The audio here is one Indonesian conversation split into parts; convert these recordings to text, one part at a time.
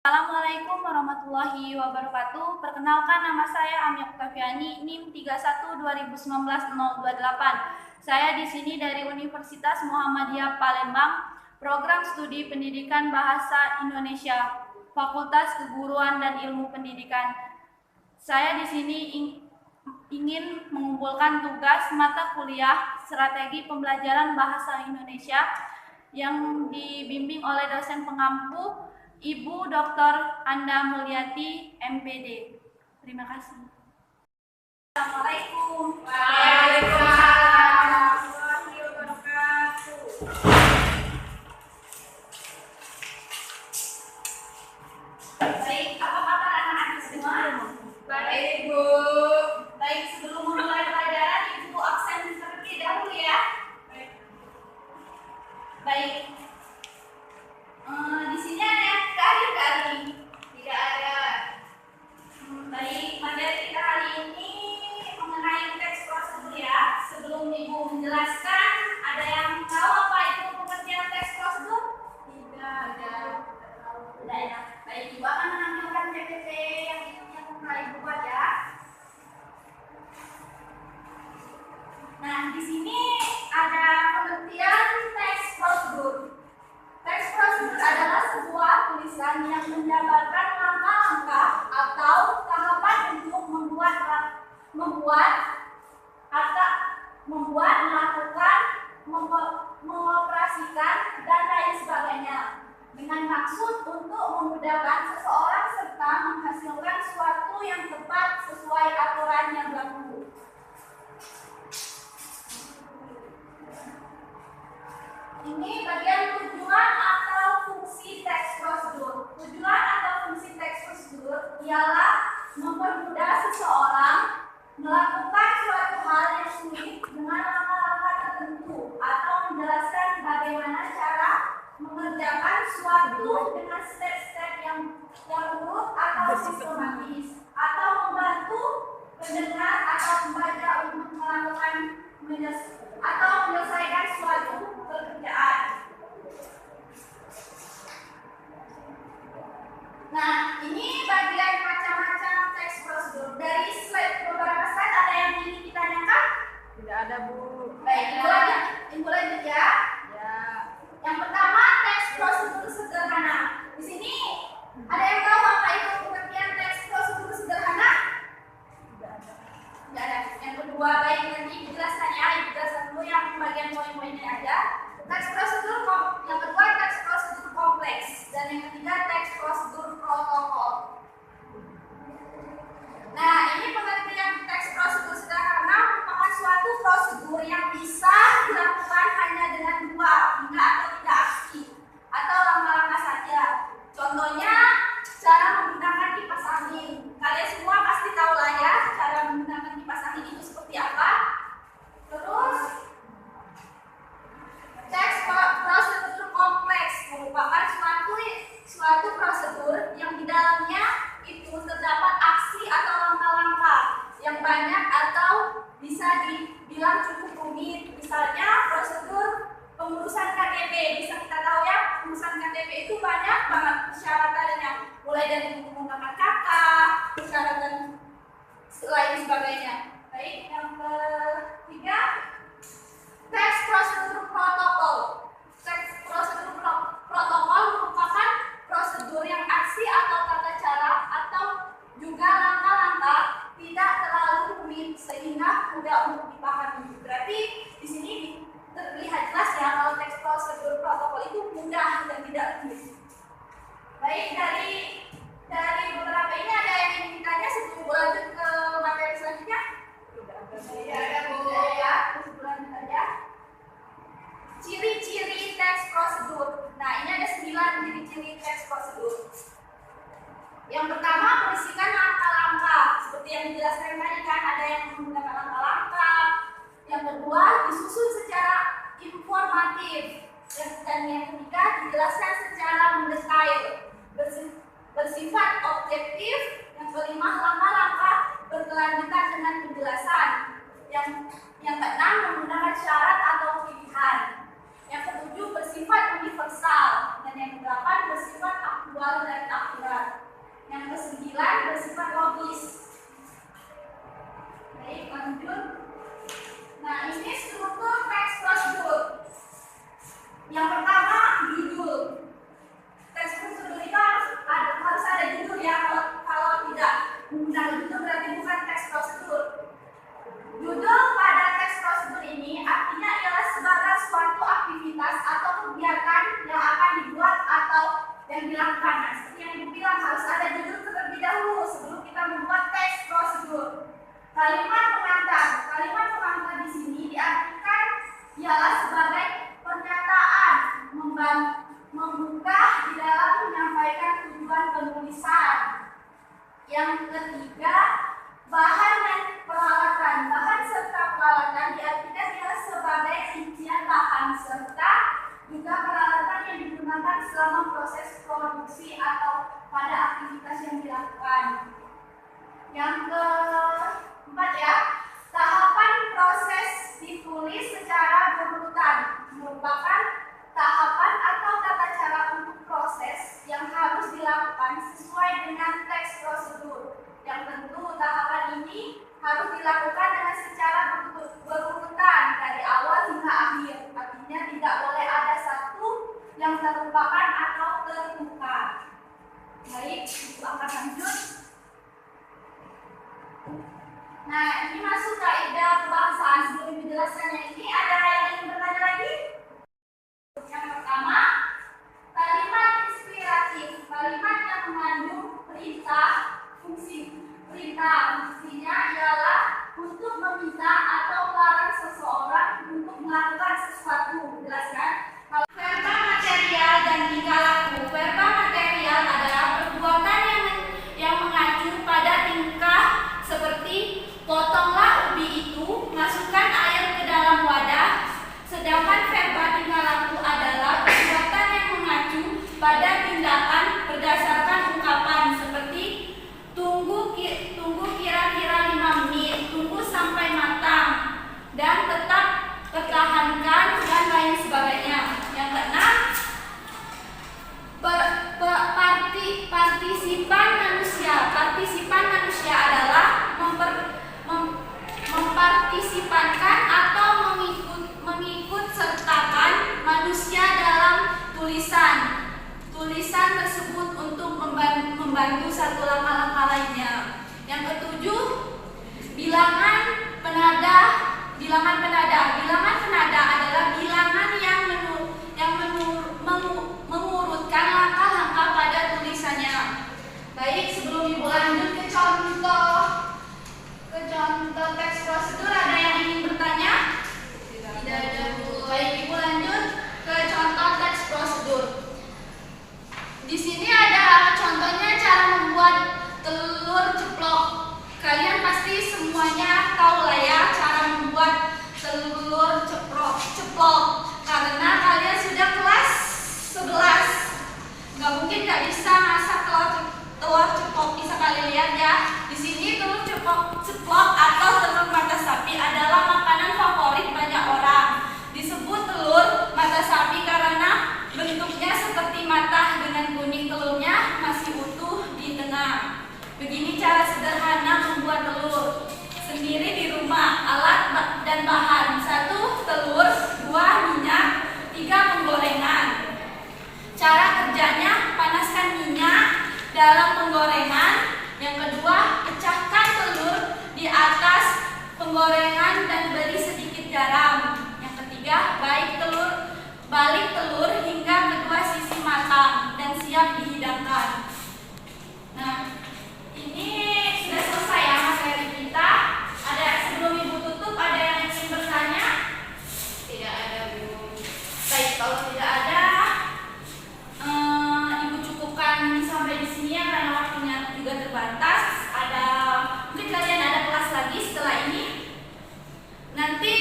Assalamualaikum warahmatullahi wabarakatuh. Perkenalkan, nama saya Amia Oktaviani, NIM 31 2019 028. Saya di sini dari Universitas Muhammadiyah Palembang, Program Studi Pendidikan Bahasa Indonesia, Fakultas Keguruan dan Ilmu Pendidikan. Saya di sini ingin mengumpulkan tugas mata kuliah Strategi Pembelajaran Bahasa Indonesia yang dibimbing oleh dosen pengampu Ibu Dr. Anda Mulyati, MPD. Terima kasih. Assalamualaikum. Waalaikumsalam warahmatullahi wabarakatuh. Baik, apa kabar anak-anak semua? Baik, Bu. Baik, sebelum memulai pelajaran, Ibu absen terlebih dahulu ya. Baik. Di sini ada yang kali-kali? Tidak ada. Baik, materi kita hari ini mengenai teks prosedur ya. Sebelum Ibu menjelaskan, ada yang tahu apa itu pengertian teks prosedur? Tidak ada. Tidak ya. Baik, Ibu akan menampilkan PPT yang telah Ibu buat ya. Nah, di sini ada pengertian teks prosedur. Teks prosedur adalah sebuah tulisan yang menjabarkan langkah-langkah atau tahapan untuk melakukan, mengoperasikan, dan lain sebagainya, dengan maksud untuk memudahkan seseorang serta menghasilkan sesuatu yang tepat sesuai aturan yang berlaku. Ini bagian tujuan atau fungsi teks prosedur. Tujuan atau fungsi teks prosedur ialah mempermudah seseorang melakukan suatu hal yang sulit dengan langkah-langkah tertentu atau menjelaskan bagaimana cara mengerjakan suatu dengan step-step yang urut atau sistematis, atau membantu pendengar atau pembaca untuk melakukan atau menyelesaikan suatu pekerjaan. Nah, ini bagian macam-macam teks prosedur. Dari slide beberapa slide ada yang ingin ditanyakan? Tidak ada, Bu. Baik, Ibu lanjut ya. Ya. Yang pertama, teks prosedur sederhana. Di sini ada yang tahu apa itu pengertian teks prosedur sederhana? Tidak ada. Tidak ada. Yang kedua, baik, nanti dijelaskan ya. Dijelaskan dulu yang bagian poin-poinnya aja. Teks prosedur yang kedua, teks prosedur kompleks, dan yang ketiga, teks prosedur protokol. Nah, ini pengertian teks prosedur sederhana merupakan suatu prosedur yang bisa dilakukan hanya dengan dua hingga atau tiga aksi atau langkah-langkah saja. Contohnya, cara menggunakan kipas angin. Kalian semua pasti tahu lah ya, cara menggunakan kipas angin itu seperti apa. Terus, teks prosedur kompleks merupakan suatu prosedur yang di dalamnya itu terdapat aksi atau langkah-langkah yang banyak atau bisa dibilang cukup rumit. Misalnya prosedur pengurusan KTP, bisa kita tahu ya, pengurusan KTP itu banyak banget persyaratannya, mulai dari menggunakan KK, persyaratan lain sebagainya. Baik, yang ketiga, teks prosedur protokol. Teks prosedur protokol merupakan prosedur yang aksi atau tata cara atau juga langkah-langkah tidak terlalu rumit sehingga mudah untuk dipahami. Berarti di sini terlihat jelas ya kalau teks prosedur protokol itu mudah dan tidak rumit. Baik, dari beberapa ini ada yang ingin ditanya sebelum lanjut ke materi selanjutnya? Tidak ada, Bu. Ya, terus lanjut aja. Ciri-ciri teks prosedur. Nah, ini ada 9 ciri-ciri teks prosedur. Yang pertama, berisikan langkah-langkah. Seperti yang dijelaskan tadi kan, ada yang menggunakan langkah-langkah. Yang kedua, disusun secara informatif. Dan yang ketiga, dijelaskan secara mendetail, bersifat objektif. Yang kelima, langkah-langkah berkelanjutan dengan penjelasan. Yang keenam, menggunakan syarat atau pilihan. Yang ketujuh, bersifat universal. Dan yang kedelapan, bersifat aktual dan akurat. Yang kesembilan bersifat logis. Baik, lanjut. Nah, ini struktur teks prosedur. Yang pertama, judul. Teks prosedur itu harus ada judul ya. Kalau tidak menggunakan judul berarti bukan teks prosedur. Judul pada teks prosedur ini artinya ialah sebagai suatu aktivitas atau kegiatan yang akan dibuat atau yang dilakukan. Nah, seperti yang Ibu bilang, harus ada judul terlebih dahulu sebelum kita membuat teks prosedur. Kalimat pengantar. Kalimat pengantar di sini diartikan ialah sebagai pernyataan membuka di dalam menyampaikan tujuan penulisan. Yang ketiga, bahan dan peralatan. Bahan serta peralatan diartikan ialah sebagai rincian bahan serta juga peralatan yang digunakan selama proses produksi atau pada aktivitas yang dilakukan. Yang keempat ya, tahapan proses ditulis secara berurutan merupakan tahapan atau tata cara untuk proses yang harus dilakukan sesuai dengan teks prosedur. Yang tentu tahapan ini harus dilakukan dengan secara berurutan dari awal hingga akhir. Artinya tidak boleh ada satu yang terlupakan atau terbuka. Baik, Ibu akan lanjut. Nah, ini masuk kaidah kebahasaan. Sebelum menjelaskannya ini, ada yang ingin bertanya lagi? Yang pertama, kalimat inspiratif. Kalimat yang mengandung perintah fungsi. Perintah fungsinya ialah untuk meminta atau melarang seseorang untuk melakukan sesuatu. Jelaskan? Kalau verba material dan tingkah laku. Verba material adalah perbuatan yang mengacu pada tingkah seperti potonglah ubi itu, masukkan air ke dalam wadah. Sedangkan verba tingkah laku adalah perbuatan yang mengacu pada tindakan berdasarkan ungkapan seperti tunggu kira-kira 5 menit, tunggu sampai matang, dan tetap pertahankan dan lain sebagainya. Yang keenam, partisipan manusia. Partisipan manusia adalah mempartisipankan atau mengikut sertakan manusia dalam tulisan tersebut untuk membantu satu langkah-langkah lainnya. Yang ketujuh, bilangan penada. Bilangan penada adalah bilangan yang mengurutkan langkah-langkah pada tulisannya. Baik, sebelum Ibu lanjut ke contoh teks prosedur, ada yang ingin bertanya? Tidak ada, Bu. Baik, Ibu lanjut ke contoh teks prosedur. Di sini ada contohnya cara membuat telur ceplok. Kalian pasti semuanya tahu lah ya cara membuat telur ceplok karena kalian sudah kelas 11. Nggak mungkin nggak bisa masak telur ceplok. Bisa kalian lihat ya. Di sini telur ceplok atau telur mata sapi adalah makanan favorit banyak orang. Disebut telur mata sapi karena bentuknya seperti mata dengan kuning telurnya masih utuh di tengah. Begini cara sederhana membuat telur sendiri di rumah. Alat dan bahan: 1 telur, 2 minyak, 3 penggorengan. Cara kerjanya: panaskan minyak dalam penggorengan. Yang kedua, pecahkan telur di atas penggorengan dan beri sedikit garam. Yang ketiga, balik telur hingga kedua sisi matang dan siap dihidangkan. Nah, ini sudah selesai ya materi kita. Sebelum Ibu tutup, ada yang ingin bertanya? Tidak ada, Bu. Baik, kalau tidak ada, Ibu cukupkan sampai di sini ya karena waktunya juga terbatas. Mungkin kalian ada kelas lagi setelah ini. Nanti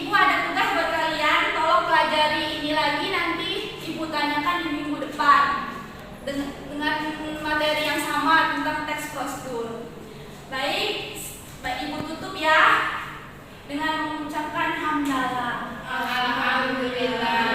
Ibu ada tugas buat kalian, tolong pelajari ini lagi, nanti Ibu tanyakan di minggu depan dengan materi yang sama tentang teks prosedur. Baik, Ibu tutup ya dengan mengucapkan hamdalah. Alhamdulillah.